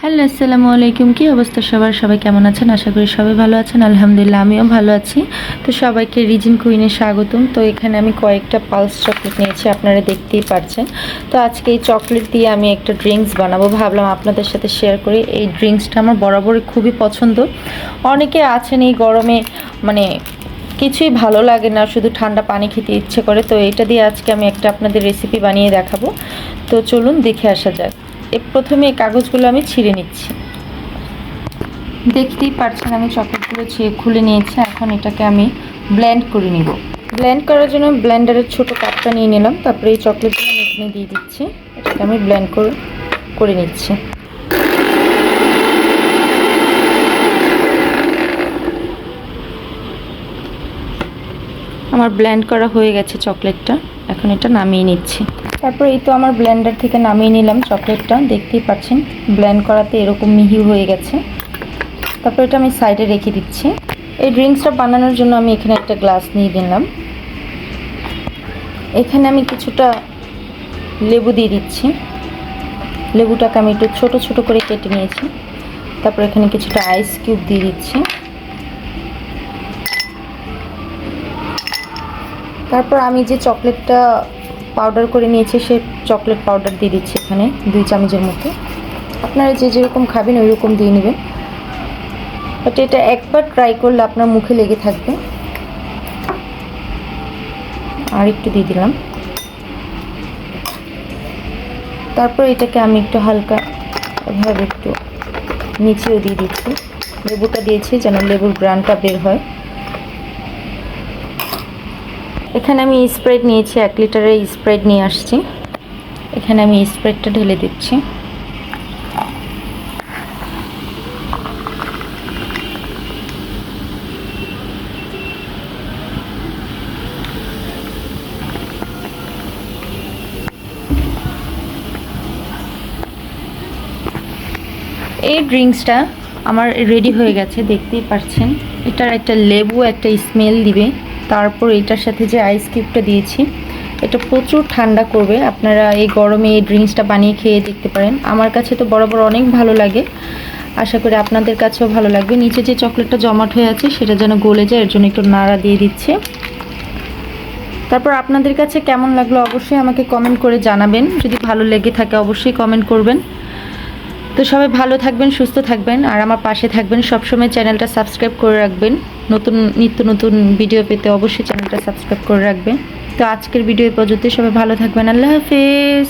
Hello, আসসালামু আলাইকুম। কি অবস্থা সবার? সবাই কেমন আছেন? আশা করি সবাই ভালো আছেন। আলহামদুলিল্লাহ আমিও ভালো আছি। তো সবাইকে রিজিন কুইনে স্বাগতম। তো এখানে আমি কয়েকটা পালস চকলেট নিয়েছি, আপনারা দেখতেই পাচ্ছেন। তো আজকে এই চকলেট দিয়ে আমি একটা ড্রিঙ্কস বানাবো, ভাবলাম আপনাদের সাথে শেয়ার করি। এই ড্রিঙ্কসটা আমার বরাবরই খুবই পছন্দ। অনেকে আছেন এই গরমে মানে কিছুই ভালো লাগে না, শুধু ঠান্ডা পানি খেতে ইচ্ছে করে। তো এটা দিয়ে আজকে আমি একটা আপনাদের রেসিপি বানিয়ে দেখাবো। তো চলুন দেখে আসা যাক। প্রথমে এই কাগজগুলো আমি ছিঁড়ে নিচ্ছি। দেখতেই পাচ্ছেন আমি চকলেটগুলো খুলে নিয়েছি। এখন এটাকে আমি ব্লেন্ড করে নিব। ব্লেন্ড করার জন্য ব্লেন্ডারের ছোট কাপটা নিয়ে নিলাম। তারপরে এই চকলেটগুলো আমি এখানে দিয়ে দিচ্ছি। এটাকে আমি ব্লেন্ড করে নিচ্ছি। আমার ব্লেন্ড করা হয়ে গেছে চকলেটটা, এখন এটা নামিয়ে নিচ্ছি। তারপর এই তো আমার ব্লেন্ডার থেকে নামিয়ে নিলাম চকলেটটা। দেখতেই পাচ্ছেন ব্লেন্ড করাতে এরকম মিহি হয়ে গেছে। তারপর এটা আমি সাইডে রেখে দিচ্ছি। এই ড্রিঙ্কসটা বানানোর জন্য আমি এখানে একটা গ্লাস নিয়ে নিলাম। এখানে আমি কিছুটা লেবু দিয়ে দিচ্ছি। লেবুটাকে আমি একটু ছোট ছোট করে কেটে নিয়েছি। তারপর এখানে কিছুটা আইস কিউব দিয়ে দিচ্ছি। তারপর আমি যে চকলেটটা পাউডার করে নিয়েছি সে চকলেট পাউডার দিয়ে দিচ্ছি এখানে 2 চামচের মতো। আপনারা যে যেরকম খাবেন ওই রকম দিয়ে নেবেন। বাট এটা একবার ট্রাই করলে আপনার মুখে লেগে থাকবে। আর একটু দিয়ে দিলাম। তারপর এটাকে আমি একটু হালকা এভাবে একটু নিচেও দিয়ে দিচ্ছি। লেবুটা দিয়েছি যেন লেবুর গ্রানটা বের হয়। এখানে আমি স্প্রেড নিয়েছি, 1 লিটারের স্প্রেড নিয়ে আসছি। এখানে আমি স্প্রেডটা ঢেলে দিচ্ছি। এই ড্রিঙ্কসটা আমার রেডি হয়ে গেছে, দেখতেই পাচ্ছেন। এটার একটা লেবু একটা স্মেল দিবে। তারপর এটার সাথে যে আইস কিউবটা দিয়েছি এটা প্রচুর ঠান্ডা করবে। আপনারা এই গরমে এই ড্রিঙ্কসটা বানিয়ে খেয়ে দেখতে পারেন। আমার কাছে তো বরাবর অনেক ভালো লাগে, আশা করি আপনাদের কাছেও ভালো লাগবে। নিচে যে চকলেটটা জমাট হয়ে আছে সেটা যেন গলে যায়, এর জন্য একটু নাড়া দিয়ে দিচ্ছে। তারপর আপনাদের কাছে কেমন লাগলো অবশ্যই আমাকে কমেন্ট করে জানাবেন। যদি ভালো লেগে থাকে অবশ্যই কমেন্ট করবেন। তো সবাই ভালো থাকবেন, সুস্থ থাকবেন, আর আমার পাশে থাকবেন। সবসময় চ্যানেলটা সাবস্ক্রাইব করে রাখবেন। নিত্য নতুন ভিডিও পেতে অবশ্যই চ্যানেলটা সাবস্ক্রাইব করে রাখবেন। তো আজকের ভিডিও পর্যন্ত সবাই ভালো থাকবেন। আল্লাহ হাফেজ।